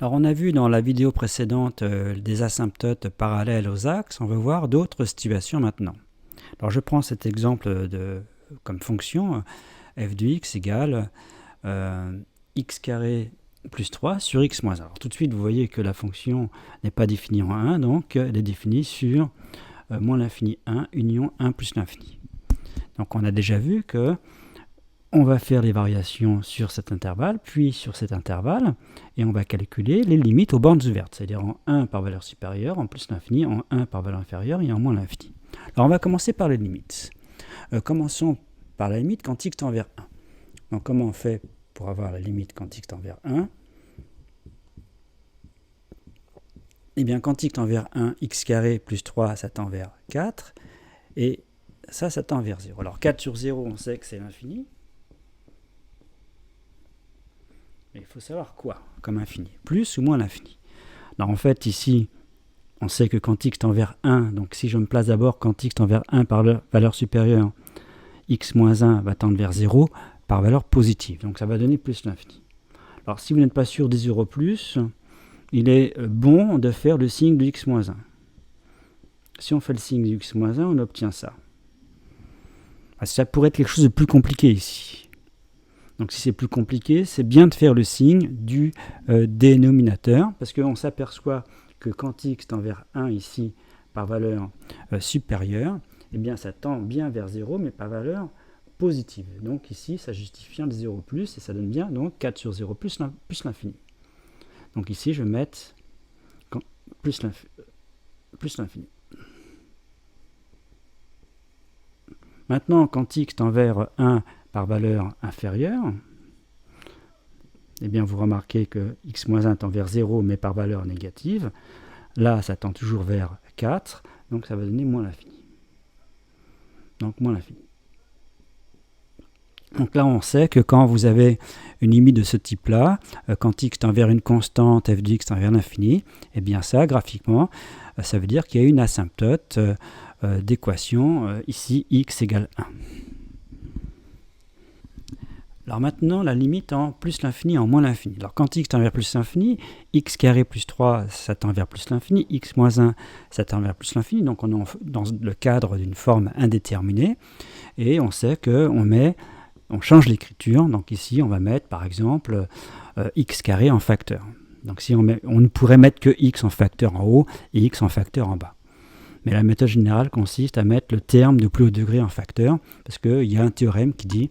Alors on a vu dans la vidéo précédente des asymptotes parallèles aux axes, on veut voir d'autres situations maintenant. Alors je prends cet exemple comme fonction, f de x égale x carré plus 3 sur x moins 1. Alors tout de suite vous voyez que la fonction n'est pas définie en 1, donc elle est définie sur moins l'infini 1 union 1 plus l'infini. Donc on a déjà vu que on va faire les variations sur cet intervalle, puis sur cet intervalle, et on va calculer les limites aux bornes ouvertes, c'est-à-dire en 1 par valeur supérieure, en plus l'infini, en 1 par valeur inférieure et en moins l'infini. Alors on va commencer par les limites. Commençons par la limite quand x tend vers 1. Donc comment on fait pour avoir la limite quand x tend vers 1? Eh bien quand x tend vers 1, x carré plus 3, ça tend vers 4, et ça tend vers 0. Alors 4 sur 0, on sait que c'est l'infini. Mais il faut savoir quoi comme infini, plus ou moins l'infini. Alors en fait ici, on sait que quand x tend vers 1, donc si je me place d'abord quand x tend vers 1 par valeur supérieure, x moins 1 va tendre vers 0 par valeur positive, donc ça va donner plus l'infini. Alors si vous n'êtes pas sûr des 0 plus, il est bon de faire le signe de x moins 1. Si on fait le signe de x moins 1, on obtient ça. Ça pourrait être quelque chose de plus compliqué ici. Donc si c'est plus compliqué, c'est bien de faire le signe du dénominateur, parce qu'on s'aperçoit que quand x tend vers 1 ici, par valeur supérieure, eh bien ça tend bien vers 0, mais par valeur positive. Donc ici, ça justifie un des 0 plus, et ça donne bien donc 4 sur 0 plus l'infini. Donc ici, je vais mettre plus l'infini. Maintenant, quand x tend vers 1 par valeur inférieure, eh bien vous remarquez que x moins 1 tend vers 0, mais par valeur négative. Là, ça tend toujours vers 4, donc ça va donner moins l'infini. Donc moins l'infini. Donc là, on sait que quand vous avez une limite de ce type-là, quand x tend vers une constante, f de x tend vers l'infini, eh bien ça, graphiquement, ça veut dire qu'il y a une asymptote d'équation, ici, x égale 1. Alors maintenant, la limite en plus l'infini, en moins l'infini. Alors quand x tend vers plus l'infini, x carré plus 3, ça tend vers plus l'infini, x moins 1, ça tend vers plus l'infini. Donc on est dans le cadre d'une forme indéterminée. Et on sait on change l'écriture. Donc ici, on va mettre par exemple x carré en facteur. Donc si on ne pourrait mettre que x en facteur en haut et x en facteur en bas. Mais la méthode générale consiste à mettre le terme de plus haut degré en facteur, parce qu'il y a un théorème qui dit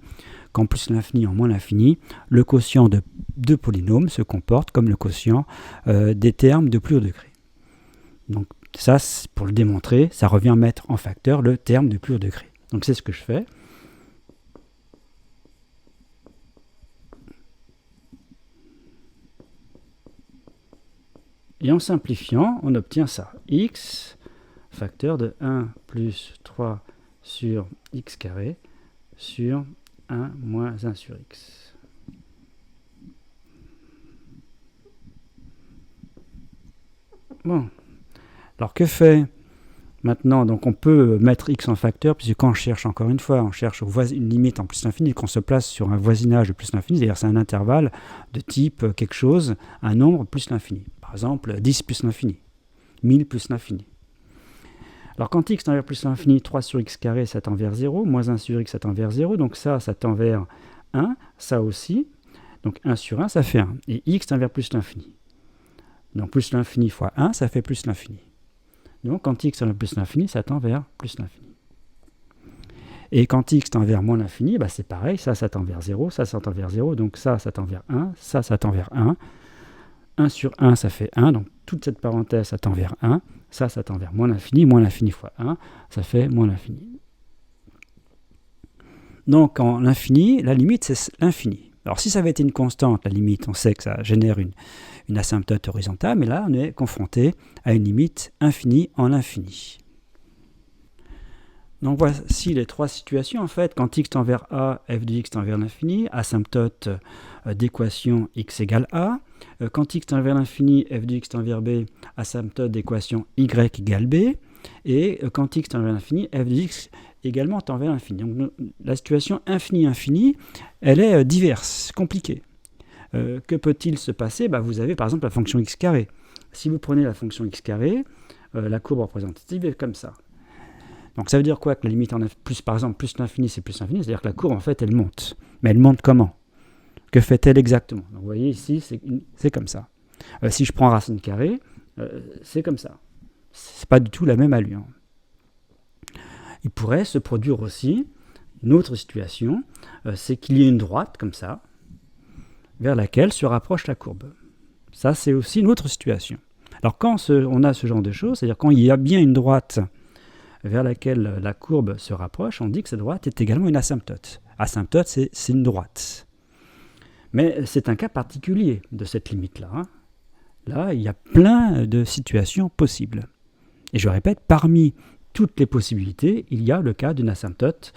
qu'en plus l'infini, en moins l'infini, le quotient de deux polynômes se comporte comme le quotient des termes de plus haut degré. Donc ça, pour le démontrer, ça revient à mettre en facteur le terme de plus haut degré. Donc c'est ce que je fais. Et en simplifiant, on obtient ça. X facteur de 1 plus 3 sur x carré sur 1 moins 1 sur x. Bon. Alors que fait maintenant? Donc on peut mettre x en facteur, puisque quand on cherche, encore une fois, on cherche une limite en plus l'infini, qu'on se place sur un voisinage de plus l'infini, c'est-à-dire c'est un intervalle de type quelque chose, un nombre plus l'infini. Par exemple, 10 plus l'infini, 1000 plus l'infini. Alors quand x tend vers plus l'infini, 3 sur x carré, ça tend vers 0, moins 1 sur x, ça tend vers 0, donc ça tend vers 1, ça aussi, donc 1 sur 1, ça fait 1, et x tend vers plus l'infini. Donc plus l'infini fois 1, ça fait plus l'infini. Donc quand x tend vers plus l'infini, ça tend vers plus l'infini. Et quand x tend vers moins l'infini, bah c'est pareil, ça tend vers 0, ça tend vers 0, donc ça tend vers 1, ça tend vers 1. 1 sur 1, ça fait 1, donc toute cette parenthèse, ça tend vers 1. Ça tend vers moins l'infini fois 1, ça fait moins l'infini. Donc en l'infini, la limite, c'est l'infini. Alors si ça avait été une constante, la limite, on sait que ça génère une asymptote horizontale, mais là, on est confronté à une limite infinie en l'infini. Donc voici les trois situations, en fait. Quand x tend vers a, f de x tend vers l'infini, asymptote d'équation x égale a. Quand x tend vers l'infini, f de x tend vers b, asymptote d'équation y égale b. Et quand x tend vers l'infini, f de x également tend vers l'infini. Donc la situation infini-infini, elle est diverse, compliquée. que peut-il se passer? Vous avez par exemple la fonction x carré. Si vous prenez la fonction x carré, la courbe représentative est comme ça. Donc ça veut dire quoi? Que la limite en plus, par exemple, plus l'infini, c'est plus l'infini, c'est-à-dire que la courbe, en fait, elle monte. Mais elle monte comment? Que fait-elle exactement? Donc vous voyez ici, c'est comme ça. Si je prends racine carrée, c'est comme ça. C'est pas du tout la même allure. Il pourrait se produire aussi une autre situation, c'est qu'il y ait une droite, comme ça, vers laquelle se rapproche la courbe. Ça, c'est aussi une autre situation. Alors quand on a ce genre de choses, c'est-à-dire quand il y a bien une droite vers laquelle la courbe se rapproche, on dit que cette droite est également une asymptote. Asymptote, c'est une droite. Mais c'est un cas particulier de cette limite-là. Là, il y a plein de situations possibles. Et je répète, parmi toutes les possibilités, il y a le cas d'une asymptote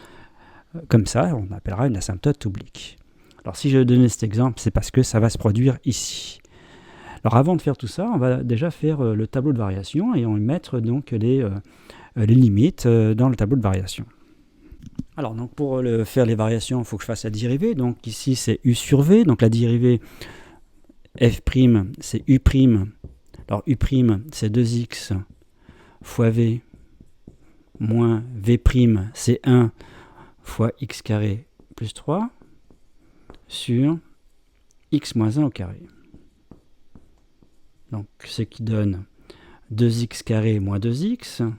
comme ça, on appellera une asymptote oblique. Alors si je donnais cet exemple, c'est parce que ça va se produire ici. Alors avant de faire tout ça, on va déjà faire le tableau de variation et on va mettre donc les limites dans le tableau de variation. Alors donc pour faire les variations, il faut que je fasse la dérivée. Donc ici c'est u sur v, donc la dérivée f' c'est u'. Alors u' c'est 2x fois v moins v' c'est 1 fois x carré plus 3 sur x moins 1 au carré. Donc ce qui donne 2x carré moins 2x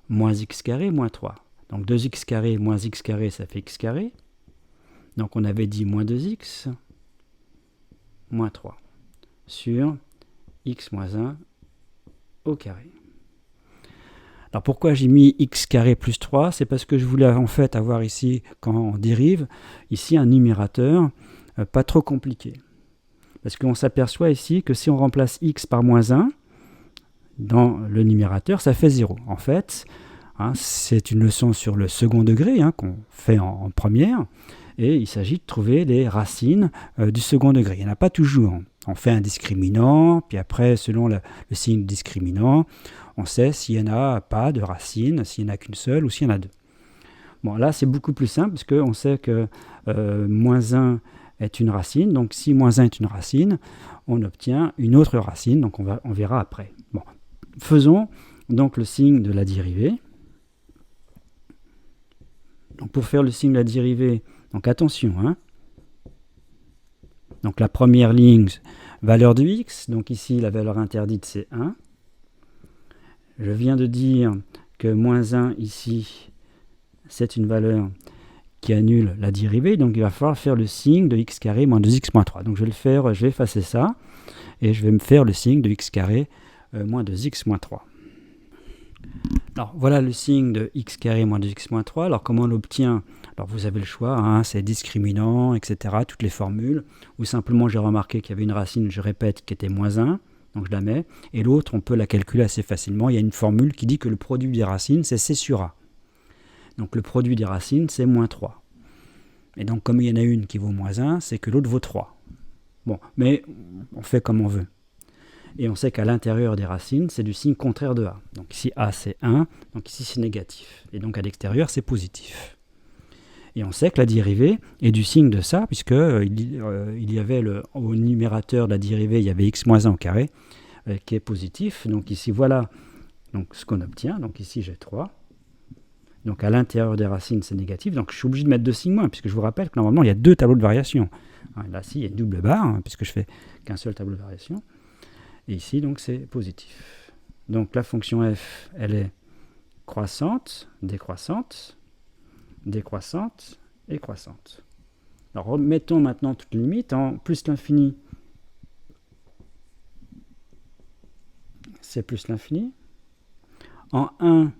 moins x carré moins 3. Donc 2x carré moins x carré, ça fait x carré. Donc on avait dit moins 2x moins 3 sur x moins 1 au carré. Alors pourquoi j'ai mis x carré plus 3? C'est parce que je voulais en fait avoir ici, quand on dérive, ici un numérateur pas trop compliqué. Parce qu'on s'aperçoit ici que si on remplace x par moins 1 dans le numérateur, ça fait 0. En fait, c'est une leçon sur le second degré qu'on fait en première, et il s'agit de trouver les racines du second degré. Il n'y en a pas toujours. On fait un discriminant, puis après, selon le signe discriminant, on sait s'il n'y en a pas de racine, s'il n'y en a qu'une seule ou s'il y en a deux. Bon, là, c'est beaucoup plus simple, parce qu'on sait que moins 1 est une racine, donc si moins 1 est une racine, on obtient une autre racine, donc on verra après. Bon, faisons donc le signe de la dérivée. Donc pour faire le signe de la dérivée, donc attention, donc la première ligne, valeur de x, donc ici la valeur interdite c'est 1. Je viens de dire que moins 1 ici, c'est une valeur qui annule la dérivée, donc il va falloir faire le signe de x carré moins 2x moins 3. Donc je vais effacer ça, et je vais me faire le signe de x carré moins 2x moins 3. Alors voilà le signe de x carré moins 2x moins 3. Alors comment on l'obtient? Alors vous avez le choix, c'est discriminant, etc. Toutes les formules. Ou simplement j'ai remarqué qu'il y avait une racine, je répète, qui était moins 1. Donc je la mets. Et l'autre, on peut la calculer assez facilement. Il y a une formule qui dit que le produit des racines, c'est c sur a. Donc le produit des racines, c'est moins 3. Et donc comme il y en a une qui vaut moins 1, c'est que l'autre vaut 3. Bon, mais on fait comme on veut. Et on sait qu'à l'intérieur des racines, c'est du signe contraire de a. Donc ici a c'est 1, donc ici c'est négatif. Et donc à l'extérieur, c'est positif. Et on sait que la dérivée est du signe de ça, puisque il y avait au numérateur de la dérivée, il y avait x moins 1 au carré, qui est positif. Donc ici, voilà donc, ce qu'on obtient. Donc ici, j'ai 3. Donc à l'intérieur des racines, c'est négatif. Donc je suis obligé de mettre 2 signes moins, puisque je vous rappelle que normalement, il y a 2 tableaux de variation. Là, il y a une double barre, puisque je fais qu'un seul tableau de variation. Et ici, donc, c'est positif. Donc la fonction f, elle est croissante, décroissante, décroissante et croissante. Alors remettons maintenant toutes les limites en plus l'infini. C'est plus l'infini. En 1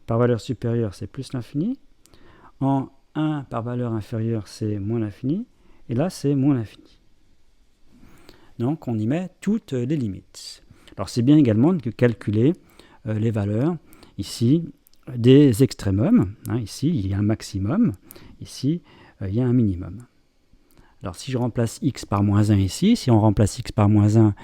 par valeur supérieure, c'est plus l'infini. En 1 par valeur inférieure, c'est moins l'infini. Et là, c'est moins l'infini. Donc on y met toutes les limites. Alors c'est bien également de calculer les valeurs ici des extrémums. Ici il y a un maximum, ici il y a un minimum. Alors si je remplace x par moins 1 ici, si on remplace x par moins 1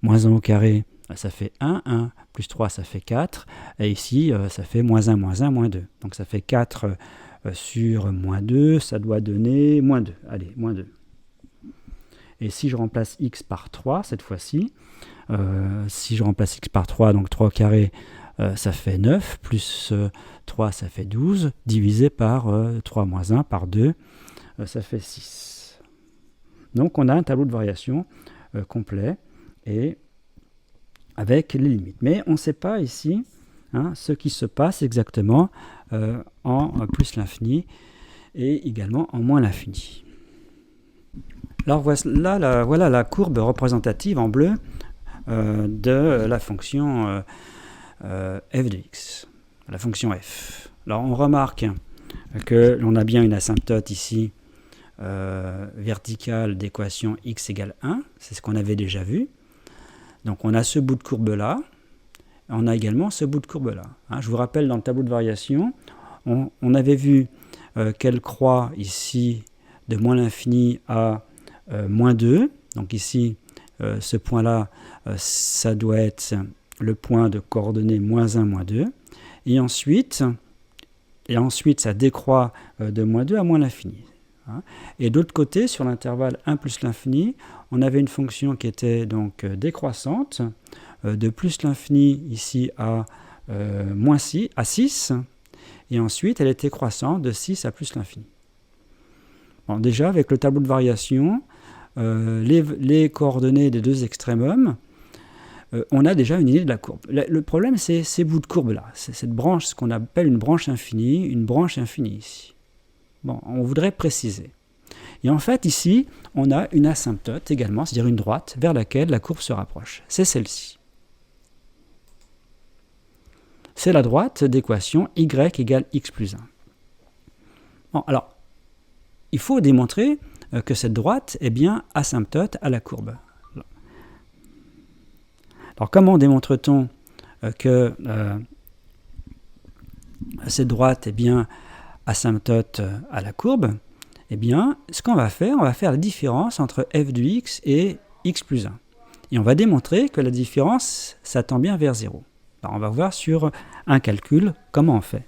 au carré, ça fait 1, 1 plus 3 ça fait 4, et ici ça fait moins 1, moins 2. Donc ça fait 4 sur moins 2, ça doit donner moins 2. Allez, moins 2. Et si je remplace x par 3, cette fois-ci, si je remplace x par 3, donc 3 au carré, ça fait 9, plus 3, ça fait 12, divisé par 3 moins 1, par 2, ça fait 6. Donc on a un tableau de variation complet, et avec les limites. Mais on ne sait pas ici ce qui se passe exactement en plus l'infini, et également en moins l'infini. Alors voilà la courbe représentative en bleu de la fonction f de x, la fonction f. Alors on remarque que l'on a bien une asymptote ici verticale d'équation x égale 1, c'est ce qu'on avait déjà vu. Donc on a ce bout de courbe là, on a également ce bout de courbe là. Je vous rappelle, dans le tableau de variation, on avait vu qu'elle croît ici de moins l'infini à moins 2. Donc ici, ce point-là, ça doit être le point de coordonnées moins 1, moins 2. Et ensuite ça décroît de moins 2 à moins l'infini. Et d'autre côté, sur l'intervalle 1 plus l'infini, on avait une fonction qui était donc décroissante, de plus l'infini ici à moins 6, à 6, et ensuite elle était croissante de 6 à plus l'infini. Bon, déjà, avec le tableau de variation, les coordonnées des deux extrémums, on a déjà une idée de la courbe. Le problème, c'est ces bouts de courbe-là, c'est cette branche, ce qu'on appelle une branche infinie ici. Bon, on voudrait préciser. Et en fait, ici, on a une asymptote également, c'est-à-dire une droite, vers laquelle la courbe se rapproche. C'est celle-ci. C'est la droite d'équation y égale x plus 1. Bon, alors, il faut démontrer que cette droite est bien asymptote à la courbe. Alors, comment démontre-t-on que cette droite est bien asymptote à la courbe? Eh bien, ce qu'on va faire, on va faire la différence entre f de x et x plus 1. Et on va démontrer que la différence, ça tend bien vers 0. Alors, on va voir sur un calcul comment on fait.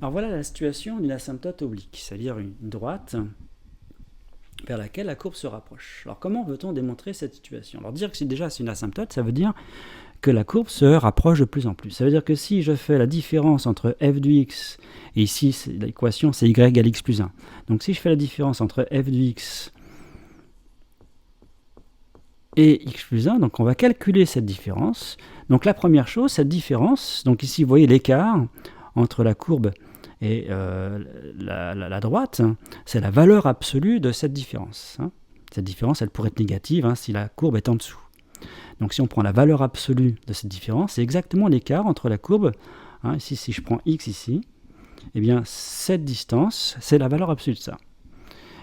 Alors voilà la situation d'une asymptote oblique, c'est-à-dire une droite vers laquelle la courbe se rapproche. Alors comment veut-on démontrer cette situation? Alors dire que c'est une asymptote, ça veut dire que la courbe se rapproche de plus en plus. Ça veut dire que si je fais la différence entre f de x, et ici l'équation c'est y égale x plus 1, donc si je fais la différence entre f de x et x plus 1, donc on va calculer cette différence. Donc la première chose, cette différence, donc ici vous voyez l'écart entre la courbe et la droite, c'est la valeur absolue de cette différence. Cette différence, elle pourrait être négative si la courbe est en dessous. Donc si on prend la valeur absolue de cette différence, c'est exactement l'écart entre la courbe, ici si je prends x ici, eh bien cette distance, c'est la valeur absolue de ça.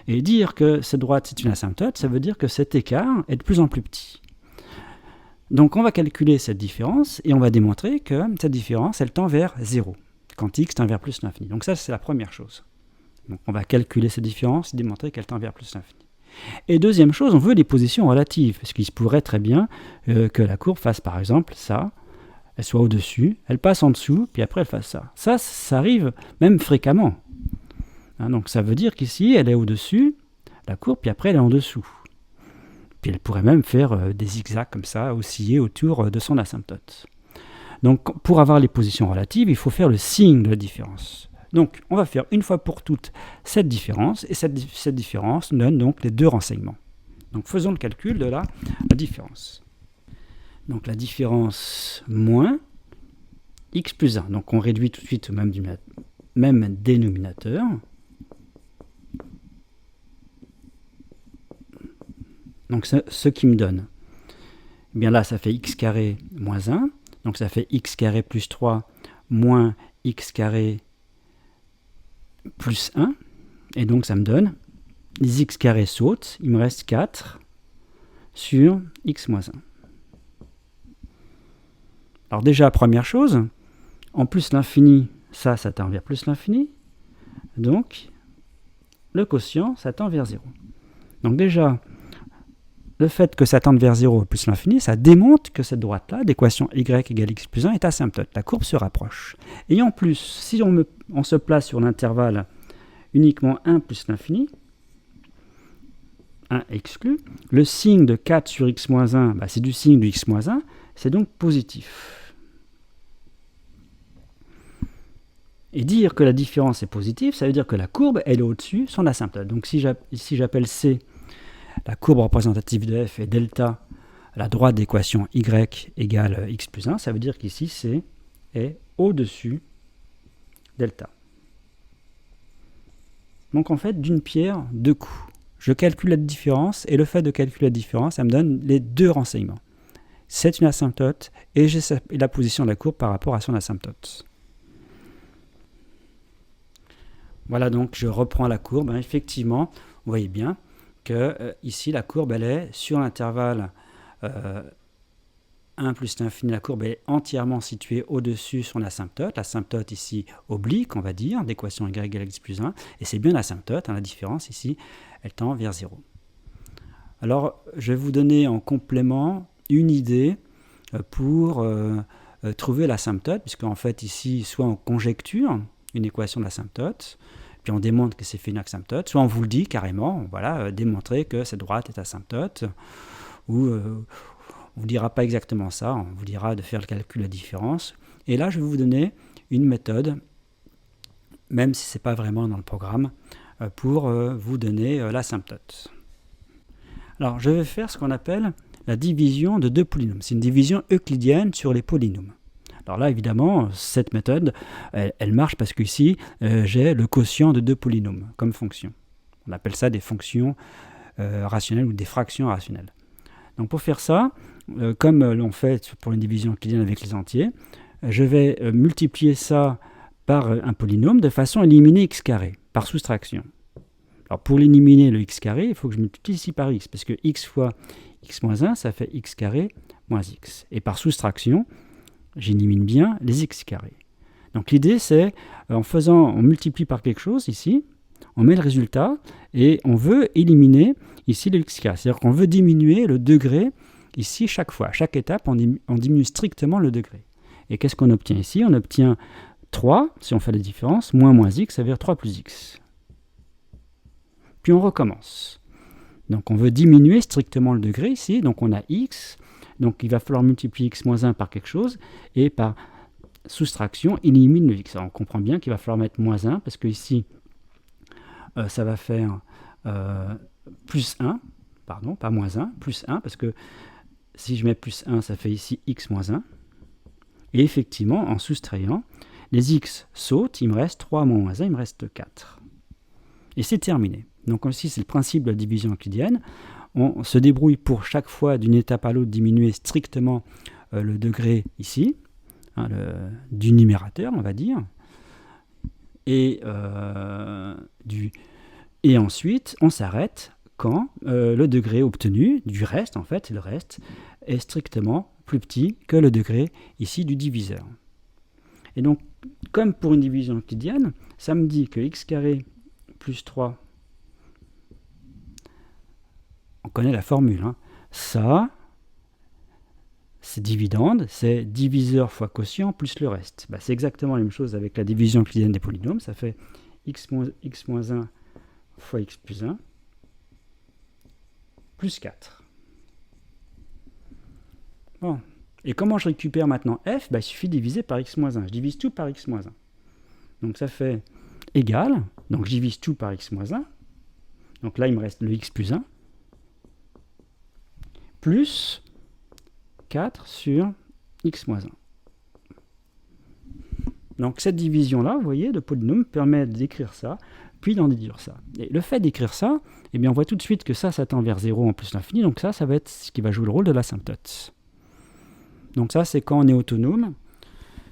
Et dire que cette droite c'est une asymptote, ça veut dire que cet écart est de plus en plus petit. Donc on va calculer cette différence et on va démontrer que cette différence, elle tend vers 0, quand x tend vers plus l'infini. Donc ça, c'est la première chose. Donc on va calculer cette différence et démontrer qu'elle tend vers plus l'infini. Et deuxième chose, on veut des positions relatives, parce qu'il se pourrait très bien que la courbe fasse par exemple ça, elle soit au-dessus, elle passe en dessous, puis après elle fasse ça. Ça arrive même fréquemment. Donc ça veut dire qu'ici, elle est au-dessus, la courbe, puis après elle est en dessous. Puis elle pourrait même faire des zigzags comme ça, osciller autour de son asymptote. Donc pour avoir les positions relatives, il faut faire le signe de la différence. Donc on va faire une fois pour toutes cette différence, et cette différence nous donne donc les deux renseignements. Donc faisons le calcul de la différence. Donc la différence moins x plus 1. Donc on réduit tout de suite au même dénominateur. Donc ce qui me donne, eh bien là ça fait x carré moins 1, donc ça fait x carré plus 3 moins x carré plus 1, et donc ça me donne, les x carrés sautent, il me reste 4 sur x moins 1. Alors déjà, première chose, en plus l'infini, ça tend vers plus l'infini, donc le quotient, ça tend vers 0. Donc déjà, le fait que ça tende vers 0 plus l'infini, ça démontre que cette droite-là, d'équation y égale x plus 1, est asymptote. La courbe se rapproche. Et en plus, si on se place sur l'intervalle uniquement 1 plus l'infini, 1 exclu. Le signe de 4 sur x-1, c'est du signe du x-1, c'est donc positif. Et dire que la différence est positive, ça veut dire que la courbe, elle est au-dessus son asymptote. Donc si j'appelle C la courbe représentative de f et delta la droite d'équation y égale x plus 1, ça veut dire qu'ici C est au-dessus delta. Donc en fait, d'une pierre, deux coups. Je calcule la différence, et le fait de calculer la différence, ça me donne les deux renseignements. C'est une asymptote, et j'ai la position de la courbe par rapport à son asymptote. Voilà, donc je reprends la courbe. Effectivement, vous voyez bien que ici, la courbe, elle est sur l'intervalle 1 plus l'infini. La courbe est entièrement située au-dessus son asymptote. L'asymptote ici oblique, on va dire, d'équation y égale x plus 1. Et c'est bien l'asymptote, la différence ici, elle tend vers 0. Alors, je vais vous donner en complément une idée pour trouver l'asymptote, puisqu'en fait ici, soit on conjecture une équation d'asymptote, puis on démontre que c'est fait une asymptote, soit on vous le dit carrément, voilà, démontrer que cette droite est asymptote, ou on ne vous dira pas exactement ça, on vous dira de faire le calcul de la différence. Et là, je vais vous donner une méthode, même si ce n'est pas vraiment dans le programme, pour vous donner l'asymptote. Alors, je vais faire ce qu'on appelle la division de deux polynômes. C'est une division euclidienne sur les polynômes. Alors là, évidemment, cette méthode, elle marche parce qu'ici, j'ai le quotient de deux polynômes comme fonction. On appelle ça des fonctions rationnelles ou des fractions rationnelles. Donc pour faire ça, comme l'on fait pour une division euclidienne avec les entiers, je vais multiplier ça par un polynôme de façon à éliminer x carré, par soustraction. Alors pour éliminer le x carré, il faut que je multiplie ici par x, parce que x fois x moins 1, ça fait x carré moins x. Et par soustraction, j'élimine bien les x carrés. Donc l'idée c'est, on multiplie par quelque chose ici, on met le résultat, et on veut éliminer ici le x carré. C'est-à-dire qu'on veut diminuer le degré ici chaque fois. À chaque étape, on diminue strictement le degré. Et qu'est-ce qu'on obtient ici? On obtient 3, si on fait la différence, moins x, ça veut dire 3 plus x. Puis on recommence. Donc on veut diminuer strictement le degré ici, donc on a x, donc il va falloir multiplier x moins 1 par quelque chose, et par soustraction, il élimine le x. Alors on comprend bien qu'il va falloir mettre moins 1, parce que ici, ça va faire plus 1, pardon, pas moins 1, plus 1, parce que si je mets plus 1, ça fait ici x moins 1. Et effectivement, en soustrayant, les x sautent, il me reste 3 moins 1, il me reste 4. Et c'est terminé. Donc ici, c'est le principe de la division euclidienne. On se débrouille pour chaque fois d'une étape à l'autre diminuer strictement le degré ici, du numérateur, on va dire. Et ensuite, on s'arrête quand le degré obtenu du reste, en fait, le reste, est strictement plus petit que le degré ici du diviseur. Et donc, comme pour une division euclidienne, ça me dit que x carré plus 3, on connaît la formule, ça, c'est dividende, c'est diviseur fois quotient plus le reste. C'est exactement la même chose avec la division euclidienne des polynômes, ça fait x moins 1 fois x plus 1 plus 4. Bon. Et comment je récupère maintenant f? Il suffit de diviser par x moins 1. Je divise tout par x moins 1. Donc ça fait égal. Donc je divise tout par x moins 1. Donc là, il me reste le x plus 1. Plus 4 sur x moins 1. Donc cette division-là, vous voyez, de polynôme permet d'écrire ça, puis d'en déduire ça. Et le fait d'écrire ça, eh bien, on voit tout de suite que ça tend vers 0 en plus l'infini. Donc ça va être ce qui va jouer le rôle de l'asymptote. Donc ça, c'est quand on est autonome,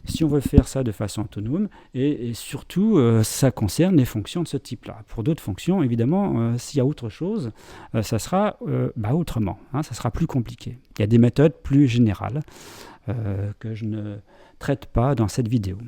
si on veut faire ça de façon autonome, et surtout, ça concerne les fonctions de ce type-là. Pour d'autres fonctions, évidemment, s'il y a autre chose, ça sera autrement, ça sera plus compliqué. Il y a des méthodes plus générales que je ne traite pas dans cette vidéo.